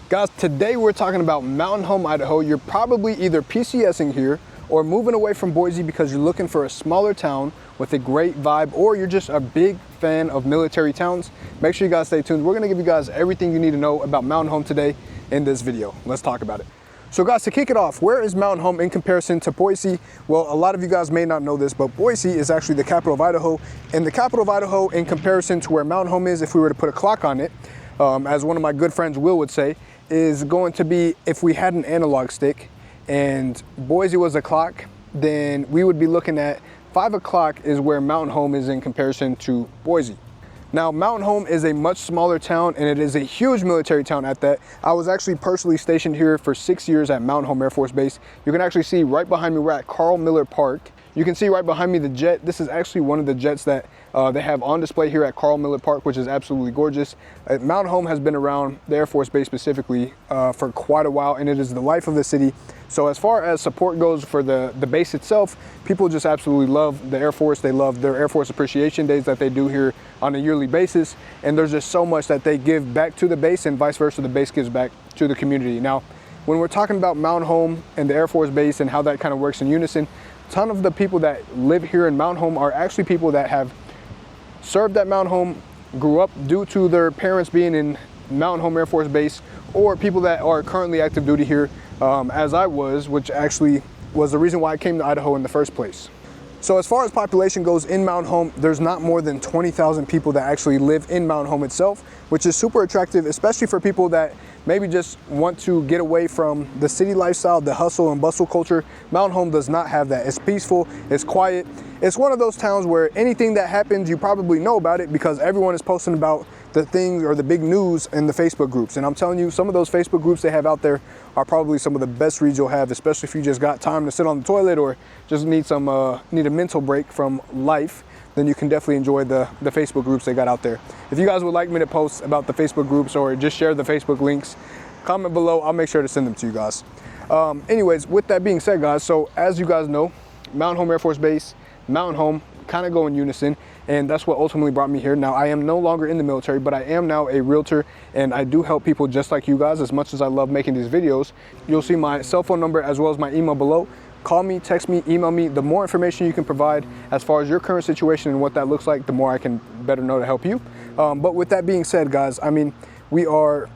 Guys, today we're talking about Mountain Home, Idaho. You're probably either PCSing here or moving away from Boise because you're looking for a smaller town with a great vibe, or you're just a big fan of military towns. Make sure you guys stay tuned. We're gonna give you guys everything you need to know about Mountain Home today in this video. Let's talk about it. So guys, to kick it off, where is Mountain Home in comparison to Boise? Well, a lot of you guys may not know this, but Boise is actually the capital of Idaho. And the capital of Idaho, in comparison to where Mountain Home is, if we were to put a clock on it, as one of my good friends Will would say, is going to be, if we had an analog stick and Boise was a clock, then we would be looking at 5 o'clock is where Mountain Home is in comparison to Boise. Now, Mountain Home is a much smaller town, and it is a huge military town at that. I was actually personally stationed here for 6 years at Mountain Home Air Force Base. You can actually see right behind me, we're at Carl Miller Park. You can see right behind me the jet. This is actually one of the jets that they have on display here at Carl Miller Park, which is absolutely gorgeous. Mountain Home has been around, the Air Force Base specifically, for quite a while, and it is the life of the city. So as far as support goes for the base itself, people just absolutely love the Air Force. They love their Air Force Appreciation Days that they do here on a yearly basis. And there's just so much that they give back to the base, and vice versa, the base gives back to the community. Now, when we're talking about Mountain Home and the Air Force Base and how that kind of works in unison, a ton of the people that live here in Mountain Home are actually people that have served at Mountain Home, grew up due to their parents being in Mountain Home Air Force Base, or people that are currently active duty here, as I was, which actually was the reason why I came to Idaho in the first place. So as far as population goes in Mountain Home, there's not more than 20,000 people that actually live in Mountain Home itself, which is super attractive, especially for people that maybe just want to get away from the city lifestyle, the hustle and bustle culture. Mountain Home does not have that. It's peaceful, it's quiet. It's one of those towns where anything that happens, you probably know about it because everyone is posting about the things or the big news in the Facebook groups. And I'm telling you, some of those Facebook groups they have out there are probably some of the best reads you'll have, especially if you just got time to sit on the toilet or just need a mental break from life. Then you can definitely enjoy the Facebook groups they got out there. If you guys would like me to post about the Facebook groups or just share the Facebook links, comment below. I'll make sure to send them to you guys. Anyways, with that being said, guys, so as you guys know, Mountain Home Air Force Base, Mountain Home kind of go in unison, and that's what ultimately brought me here. Now, I am no longer in the military, but I am now a realtor, and I do help people just like you guys. As much as I love making these videos, you'll see my cell phone number as well as my email below. Call me, text me, email me. The more information you can provide as far as your current situation and what that looks like, the more I can better know to help you. But with that being said, guys, I mean, we are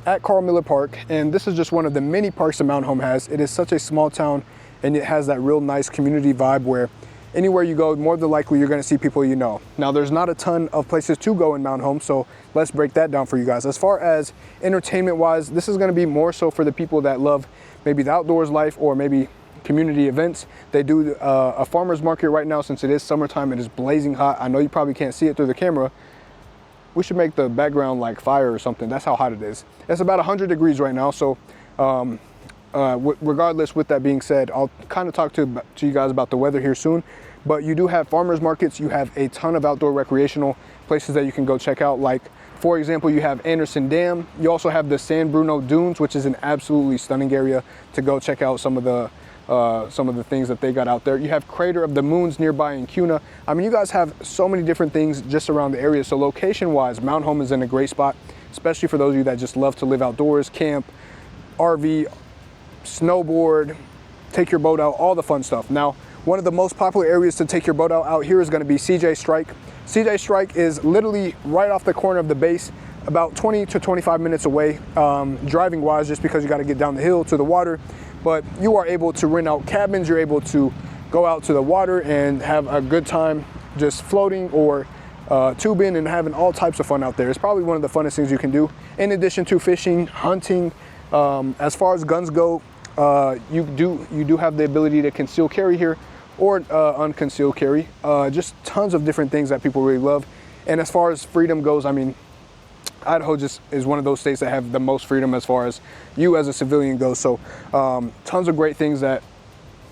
at Carl Miller Park, and this is just one of the many parks that Mountain Home has. It is such a small town, and it has that real nice community vibe where anywhere you go, more than likely you're gonna see people you know. Now, there's not a ton of places to go in Mountain Home, so let's break that down for you guys. As far as entertainment-wise, this is gonna be more so for the people that love maybe the outdoors life or maybe community events. They do a farmer's market right now. Since it is summertime, it is blazing hot. I know you probably can't see it through the camera. We should make the background like fire or something. That's how hot it is. It's about 100 degrees right now, so regardless, with that being said, I'll kind of talk to you guys about the weather here soon. But you do have farmers markets. You have a ton of outdoor recreational places that you can go check out. Like, for example, you have Anderson Dam. You also have the San Bruno Dunes, which is an absolutely stunning area to go check out some of the things that they got out there. You have Crater of the Moons nearby in Kuna. I mean, you guys have so many different things just around the area. So location-wise, Mountain Home is in a great spot, especially for those of you that just love to live outdoors, camp, RV, snowboard, take your boat out, all the fun stuff. Now, one of the most popular areas to take your boat out here is going to be CJ Strike. CJ Strike is literally right off the corner of the base, about 20 to 25 minutes away, driving wise, just because you got to get down the hill to the water. But you are able to rent out cabins. You're able to go out to the water and have a good time just floating or tubing and having all types of fun out there. It's probably one of the funnest things you can do, in addition to fishing, hunting. As far as guns go, you do have the ability to conceal carry here or unconcealed carry. Just tons of different things that people really love. And as far as freedom goes, I mean, Idaho just is one of those states that have the most freedom as far as you as a civilian goes. So tons of great things that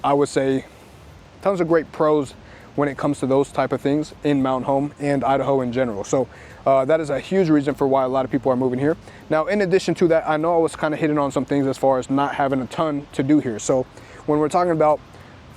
I would say, tons of great pros when it comes to those type of things in Mountain Home and Idaho in general. So that is a huge reason for why a lot of people are moving here. Now, in addition to that, I know I was kind of hitting on some things as far as not having a ton to do here. So when we're talking about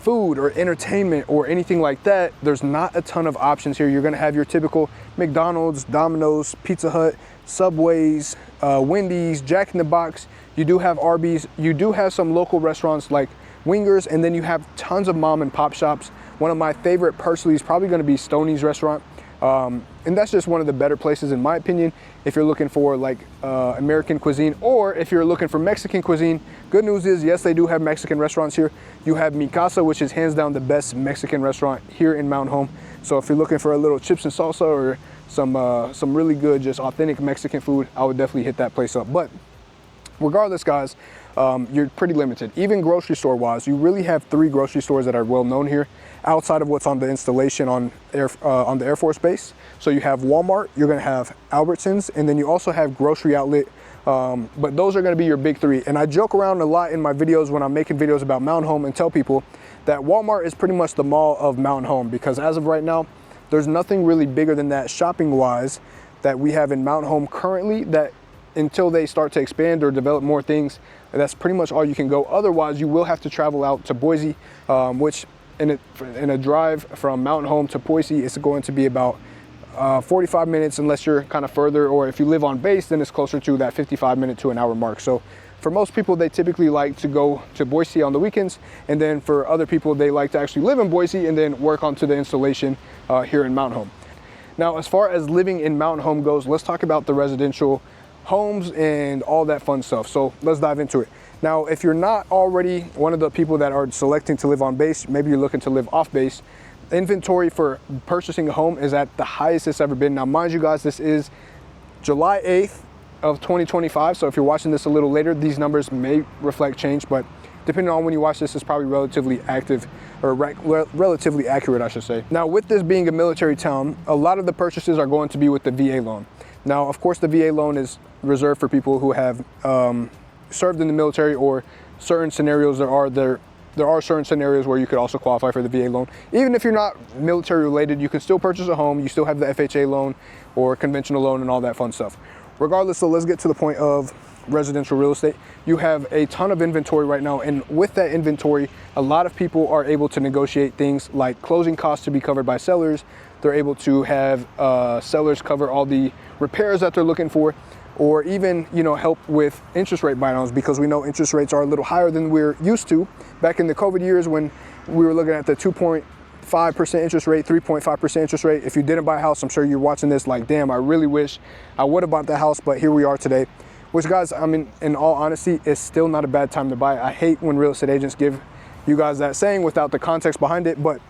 food or entertainment or anything like that, there's not a ton of options here. You're gonna have your typical McDonald's, Domino's, Pizza Hut, Subways, Wendy's, Jack in the Box. You do have Arby's. You do have some local restaurants like Wingers, and then you have tons of mom and pop shops. One of my favorite personally is probably going to be Stoney's restaurant. And that's just one of the better places in my opinion if you're looking for like American cuisine, or if you're looking for Mexican cuisine. Good news is, yes, they do have Mexican restaurants here. You have Mi Casa, which is hands down the best Mexican restaurant here in Mountain Home. So if you're looking for a little chips and salsa or some really good, just authentic Mexican food, I would definitely hit that place up. But regardless, guys, you're pretty limited. Even grocery store wise, you really have 3 grocery stores that are well known here outside of what's on the installation on the Air Force Base. So you have Walmart, you're gonna have Albertsons, and then you also have Grocery Outlet. But those are gonna be your big 3. And I joke around a lot in my videos when I'm making videos about Mountain Home and tell people that Walmart is pretty much the mall of Mountain Home, because as of right now, there's nothing really bigger than that shopping wise that we have in Mountain Home currently, that until they start to expand or develop more things, that's pretty much all you can go. Otherwise, you will have to travel out to Boise, which in a drive from Mountain Home to Boise, it's going to be about 45 minutes unless you're kind of further, or if you live on base, then it's closer to that 55-minute to an hour mark. So for most people, they typically like to go to Boise on the weekends, and then for other people, they like to actually live in Boise and then work onto the installation here in Mountain Home. Now, as far as living in Mountain Home goes, let's talk about the residential homes and all that fun stuff. So let's dive into it. Now, if you're not already one of the people that are selecting to live on base, maybe you're looking to live off base, inventory for purchasing a home is at the highest it's ever been. Now, mind you guys, this is July 8th of 2025. So if you're watching this a little later, these numbers may reflect change, but depending on when you watch this, it's probably relatively active, or relatively accurate, I should say. Now, with this being a military town, a lot of the purchases are going to be with the VA loan. Now, of course, the VA loan is reserved for people who have served in the military, or certain scenarios there are certain scenarios where you could also qualify for the VA loan. Even if you're not military related, you can still purchase a home. You still have the FHA loan or conventional loan and all that fun stuff. Regardless, so let's get to the point of residential real estate. You have a ton of inventory right now, and with that inventory, a lot of people are able to negotiate things like closing costs to be covered by sellers. They're able to have sellers cover all the repairs that they're looking for, or even, you know, help with interest rate buy-downs, because we know interest rates are a little higher than we're used to. Back in the COVID years, when we were looking at the 2.5% interest rate, 3.5% interest rate, if you didn't buy a house, I'm sure you're watching this like, damn, I really wish I would have bought the house, but here we are today. Which, guys, I mean, in all honesty, it's still not a bad time to buy. I hate when real estate agents give you guys that saying without the context behind it, but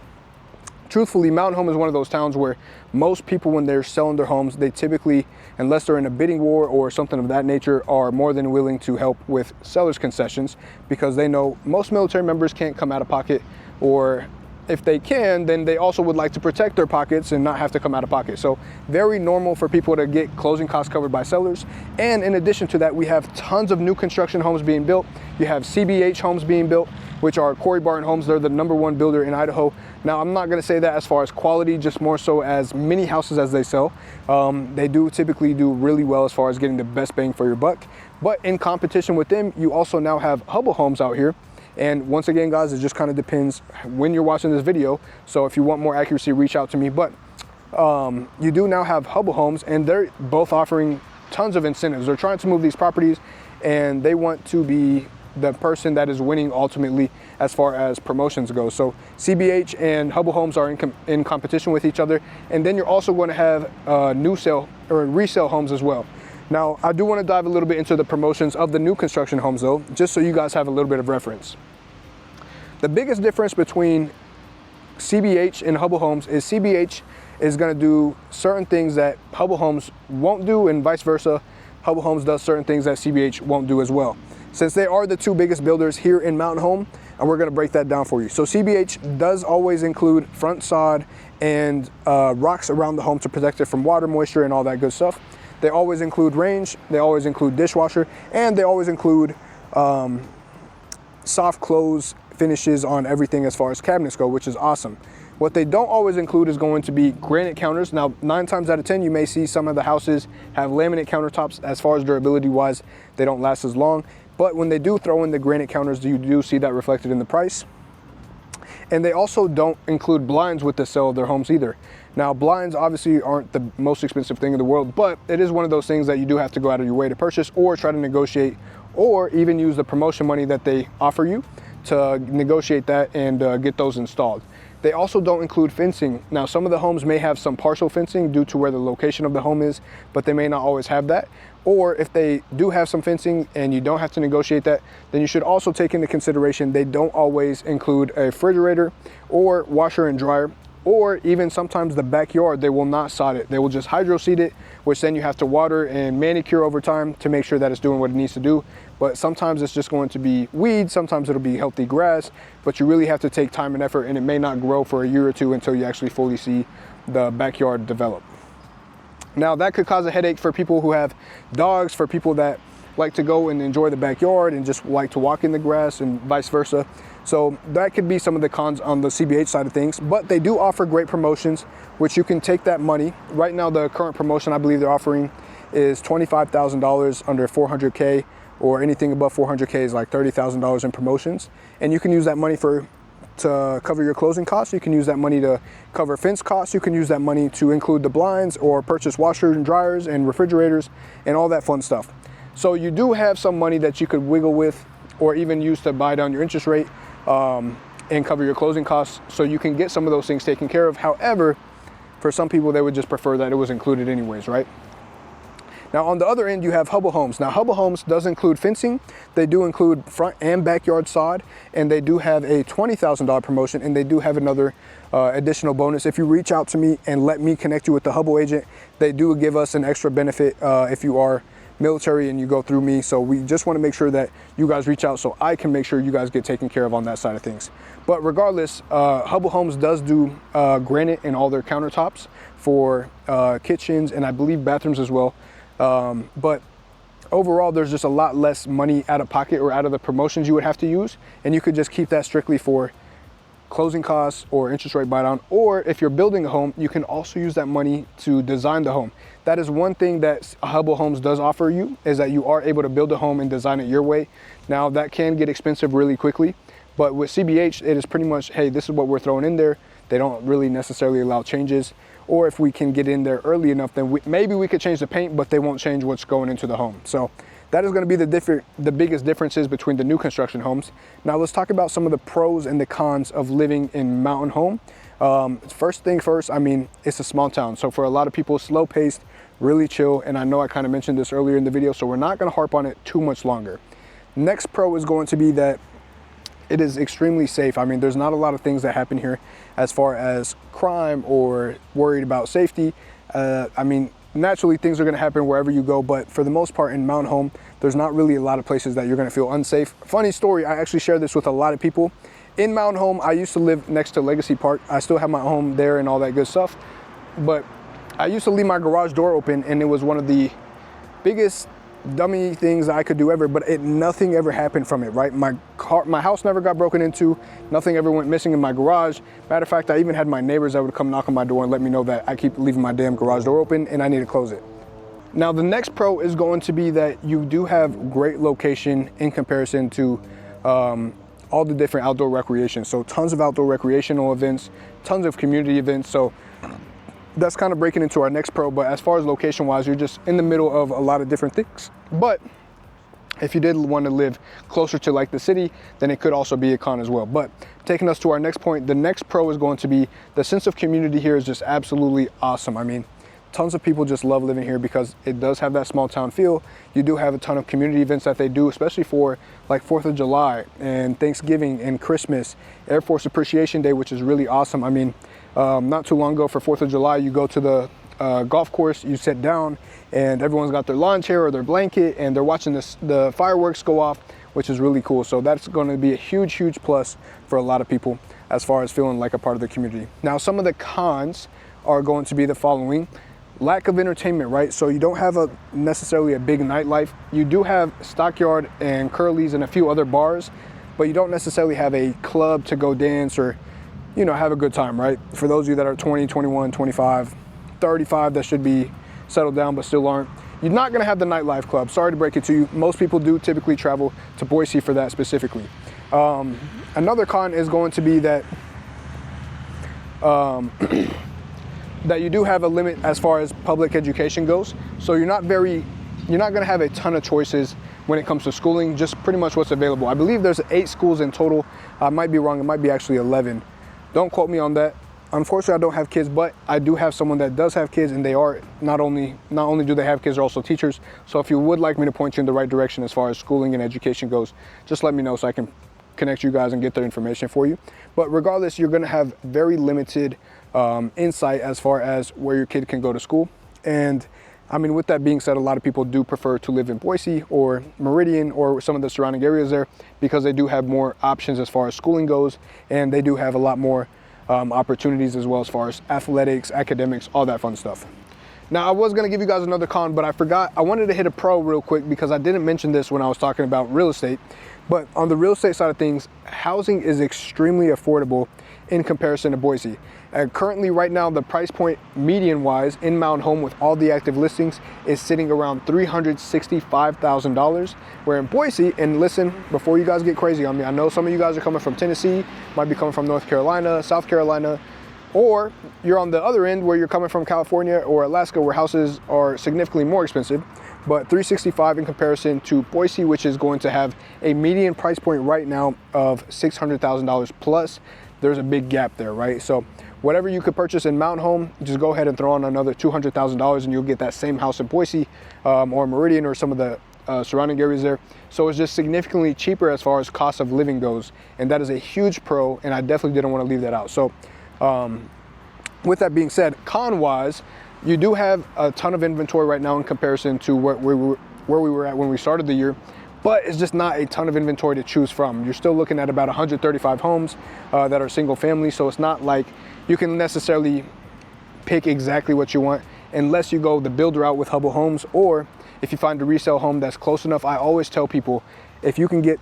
truthfully, Mountain Home is one of those towns where most people, when they're selling their homes, they typically, unless they're in a bidding war or something of that nature, are more than willing to help with sellers' concessions, because they know most military members can't come out of pocket, or if they can, then they also would like to protect their pockets and not have to come out of pocket. So very normal for people to get closing costs covered by sellers. And in addition to that, we have tons of new construction homes being built. You have CBH Homes being built, which are Corey Barton Homes. They're the #1 builder in Idaho. Now, I'm not gonna say that as far as quality, just more so as many houses as they sell. They do typically do really well as far as getting the best bang for your buck. But in competition with them, you also now have Hubble Homes out here. And once again, guys, it just kind of depends when you're watching this video. So if you want more accuracy, reach out to me. But you do now have Hubble Homes, and they're both offering tons of incentives. They're trying to move these properties, and they want to be the person that is winning ultimately as far as promotions go. So CBH and Hubble Homes are in competition with each other. And then you're also going to have new sale or resale homes as well. Now, I do want to dive a little bit into the promotions of the new construction homes though, just so you guys have a little bit of reference. The biggest difference between CBH and Hubble Homes is CBH is going to do certain things that Hubble Homes won't do, and vice versa. Hubble Homes does certain things that CBH won't do as well. Since they are the 2 biggest builders here in Mountain Home, and we're going to break that down for you. So CBH does always include front sod and rocks around the home to protect it from water, moisture, and all that good stuff. They always include range, they always include dishwasher, and they always include soft close finishes on everything as far as cabinets go, which is awesome. What they don't always include is going to be granite counters. Now, 9 times out of 10, you may see some of the houses have laminate countertops. As far as durability wise, they don't last as long. But when they do throw in the granite counters, you do see that reflected in the price. And they also don't include blinds with the sale of their homes either. Now, blinds obviously aren't the most expensive thing in the world, but it is one of those things that you do have to go out of your way to purchase, or try to negotiate, or even use the promotion money that they offer you to negotiate that and get those installed. They also don't include fencing. Now, some of the homes may have some partial fencing due to where the location of the home is, but they may not always have that. Or if they do have some fencing and you don't have to negotiate that, then you should also take into consideration they don't always include a refrigerator or washer and dryer, or even sometimes the backyard, they will not sod it. They will just hydro seed it, which then you have to water and manicure over time to make sure that it's doing what it needs to do. But sometimes it's just going to be weeds, sometimes it'll be healthy grass, but you really have to take time and effort, and it may not grow for a year or two until you actually fully see the backyard develop. Now, that could cause a headache for people who have dogs, for people that like to go and enjoy the backyard and just like to walk in the grass, and vice versa. So that could be some of the cons on the CBH side of things, but they do offer great promotions, which you can take that money. Right now, the current promotion I believe they're offering is $25,000 under 400K, or anything above 400K is like $30,000 in promotions. And you can use that money to cover your closing costs. You can use that money to cover fence costs. You can use that money to include the blinds, or purchase washers and dryers and refrigerators and all that fun stuff. So you do have some money that you could wiggle with, or even use to buy down your interest rate and cover your closing costs, so you can get some of those things taken care of. However, for some people, they would just prefer that it was included anyways, right? Now, on the other end, you have Hubble Homes. Now, Hubble Homes does include fencing. They do include front and backyard sod, and they do have a $20,000 promotion, and they do have another additional bonus. If you reach out to me and let me connect you with the Hubble agent, they do give us an extra benefit if you are military and you go through me. So we just want to make sure that you guys reach out so I can make sure you guys get taken care of on that side of things. But regardless, Hubble Homes does do granite in all their countertops for kitchens, and I believe bathrooms as well. But overall, there's just a lot less money out of pocket or out of the promotions you would have to use, and you could just keep that strictly for closing costs or interest rate buy down. Or if you're building a home, you can also use that money to design the home. That is one thing that Hubble Homes does offer you, is that you are able to build a home and design it your way. Now, that can get expensive really quickly, but with CBH, it is pretty much, hey, this is what we're throwing in there. They don't really necessarily allow changes. Or if we can get in there early enough, then maybe we could change the paint, but they won't change what's going into the home. So that is going to be the biggest differences between the new construction homes. Now, let's talk about some of the pros and the cons of living in Mountain Home. First thing first, I mean, it's a small town. So for a lot of people, slow paced, really chill. And I know I kind of mentioned this earlier in the video, so we're not going to harp on it too much longer. Next pro is going to be that it is extremely safe. I mean, there's not a lot of things that happen here as far as crime or worried about safety. I mean, naturally things are going to happen wherever you go, but for the most part in Mountain Home, there's not really a lot of places that you're going to feel unsafe. Funny story, I actually share this with a lot of people. In Mountain Home, I used to live next to Legacy Park. I still have my home there and all that good stuff, but I used to leave my garage door open, and it was one of the biggest dummy things I could do ever, but nothing ever happened from it, right? My house never got broken into, nothing ever went missing in my garage. Matter of fact, I even had my neighbors that would come knock on my door and let me know that I keep leaving my damn garage door open and I need to close it. Now, the next pro is going to be that you do have great location in comparison to all the different outdoor recreation. So tons of outdoor recreational events, tons of community events. So that's kind of breaking into our next pro, but as far as location wise, you're just in the middle of a lot of different things. But if you did want to live closer to like the city, then it could also be a con as well. But taking us to our next point, the next pro is going to be the sense of community here is just absolutely awesome. I mean, tons of people just love living here because it does have that small town feel. You do have a ton of community events that they do, especially for like 4th of July and Thanksgiving and Christmas, Air Force Appreciation Day, which is really awesome. I mean, not too long ago for 4th of July, you go to the golf course, you sit down and everyone's got their lawn chair or their blanket and they're watching the fireworks go off, which is really cool. So that's going to be a huge, huge plus for a lot of people as far as feeling like a part of the community. Now, some of the cons are going to be the following. Lack of entertainment, right? So you don't have necessarily a big nightlife. You do have Stockyard and Curly's and a few other bars, but you don't necessarily have a club to go dance or, you know, have a good time, right? For those of you that are 20, 21, 25, 35 that should be settled down but still aren't, you're not going to have the nightlife club. Sorry to break it to you. Most people do typically travel to Boise for that specifically. Another con is going to be that that you do have a limit as far as public education goes. So you're not going to have a ton of choices when it comes to schooling, just pretty much what's available. I believe there's 8 schools in total. I might be wrong, it might be actually 11. Don't quote me on that. Unfortunately, I don't have kids, but I do have someone that does have kids, and they are not only do they have kids, they're also teachers. So if you would like me to point you in the right direction as far as schooling and education goes, just let me know so I can connect you guys and get their information for you. But regardless, you're gonna have very limited insight as far as where your kid can go to school. And I mean, with that being said, a lot of people do prefer to live in Boise or Meridian or some of the surrounding areas there, because they do have more options as far as schooling goes, and they do have a lot more opportunities as well as far as athletics, academics, all that fun stuff. Now, I was gonna give you guys another con, but I forgot. I wanted to hit a pro real quick because I didn't mention this when I was talking about real estate. But on the real estate side of things, housing is extremely affordable in comparison to Boise. Currently, right now, the price point median-wise in Mountain Home with all the active listings is sitting around $365,000. Where in Boise, and listen, before you guys get crazy on me, I know some of you guys are coming from Tennessee, might be coming from North Carolina, South Carolina, or you're on the other end where you're coming from California or Alaska, where houses are significantly more expensive. But 365 in comparison to Boise, which is going to have a median price point right now of $600,000 plus. There's a big gap there, right? So whatever you could purchase in Mountain Home, just go ahead and throw on another $200,000 and you'll get that same house in Boise or Meridian or some of the surrounding areas there. So it's just significantly cheaper as far as cost of living goes. And that is a huge pro, and I definitely didn't want to leave that out. So with that being said, con-wise, you do have a ton of inventory right now in comparison to where we were at when we started the year, but it's just not a ton of inventory to choose from. You're still looking at about 135 homes that are single family, so it's not like you can necessarily pick exactly what you want unless you go the build route with Hubble Homes, or if you find a resale home that's close enough. I always tell people, if you can get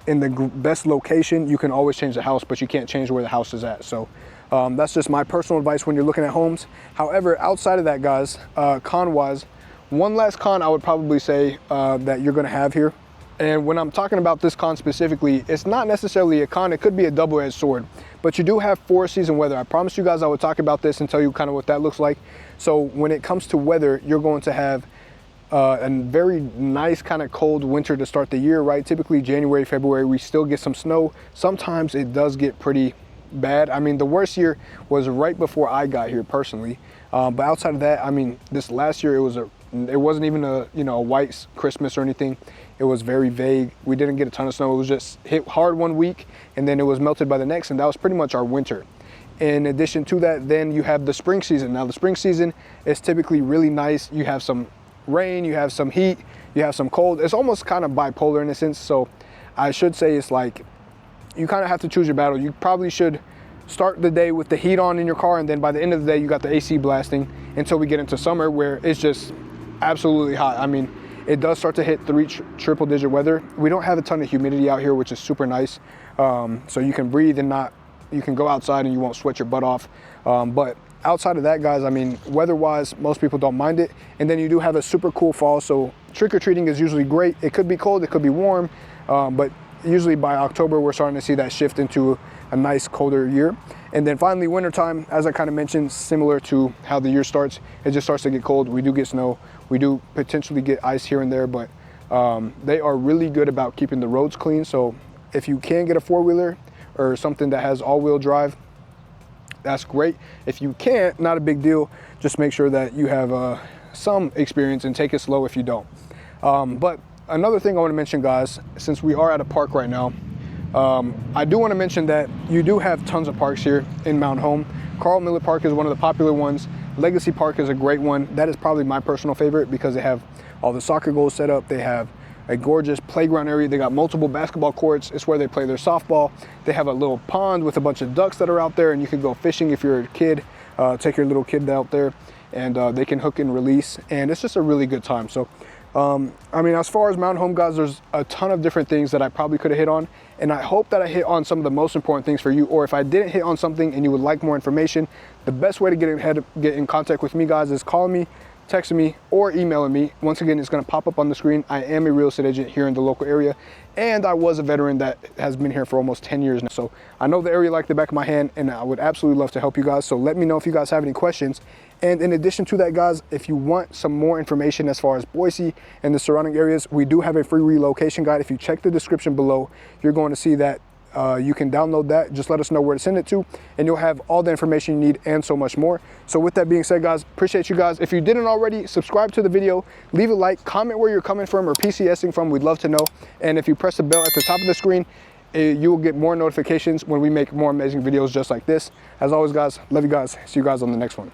in the best location, you can always change the house, but you can't change where the house is at. So that's just my personal advice when you're looking at homes. However, outside of that, guys, con-wise, one last con I would probably say that you're gonna have here. And when I'm talking about this con specifically, it's not necessarily a con, it could be a double-edged sword. But you do have 4-season weather. I promised you guys I would talk about this and tell you kind of what that looks like. So when it comes to weather, you're going to have a very nice kind of cold winter to start the year, right? Typically January, February, we still get some snow. Sometimes it does get pretty bad. I mean, the worst year was right before I got here personally. But outside of that, I mean, this last year, it wasn't even a white Christmas or anything. It was very vague. We didn't get a ton of snow. It was just hit hard one week and then it was melted by the next, and that was pretty much our winter. In addition to that, then you have the spring season. Now the spring season is typically really nice. You have some rain, you have some heat, you have some cold. It's almost kind of bipolar in a sense. So I should say it's like, you kind of have to choose your battle. You probably should start the day with the heat on in your car, and then by the end of the day, you got the AC blasting until we get into summer where it's just absolutely hot. I mean, it does start to hit triple digit weather. We don't have a ton of humidity out here, which is super nice. So you can breathe and you can go outside and you won't sweat your butt off. But outside of that, guys, I mean, weather-wise, most people don't mind it. And then you do have a super cool fall, so trick-or-treating is usually great. It could be cold, it could be warm, but usually by October, we're starting to see that shift into a nice colder year. And then finally, wintertime, as I kind of mentioned, similar to how the year starts, it just starts to get cold. We do get snow. We do potentially get ice here and there, but they are really good about keeping the roads clean. So if you can get a four-wheeler or something that has all-wheel drive, that's great. If you can't, not a big deal. Just make sure that you have some experience and take it slow if you don't. But another thing I want to mention, guys, since we are at a park right now, I do want to mention that you do have tons of parks here in Mountain Home. Carl Miller Park is one of the popular ones. Legacy Park is a great one. That is probably my personal favorite because they have all the soccer goals set up. They have a gorgeous playground area. They got multiple basketball courts. It's where they play their softball. They have a little pond with a bunch of ducks that are out there, and you can go fishing if you're a kid. Take your little kid out there, and they can hook and release, and it's just a really good time. So I mean, as far as Mountain Home, guys, there's a ton of different things that I probably could have hit on, and I hope that I hit on some of the most important things for you. Or if I didn't hit on something and you would like more information, the best way to get in contact with me, guys, is call me, texting me or emailing me. Once again, it's going to pop up on the screen. I am a real estate agent here in the local area, and I was a veteran that has been here for almost 10 years now. So I know the area like the back of my hand, and I would absolutely love to help you guys. So let me know if you guys have any questions. And in addition to that, guys, if you want some more information as far as Boise and the surrounding areas, we do have a free relocation guide. If you check the description below, you're going to see that. You can download that. Just let us know where to send it to, and you'll have all the information you need and so much more. So with that being said, guys, appreciate you guys. If you didn't already, subscribe to the video, leave a like, comment where you're coming from or PCSing from. We'd love to know. And if you press the bell at the top of the screen, you will get more notifications when we make more amazing videos just like this. As always, guys, love you guys. See you guys on the next one.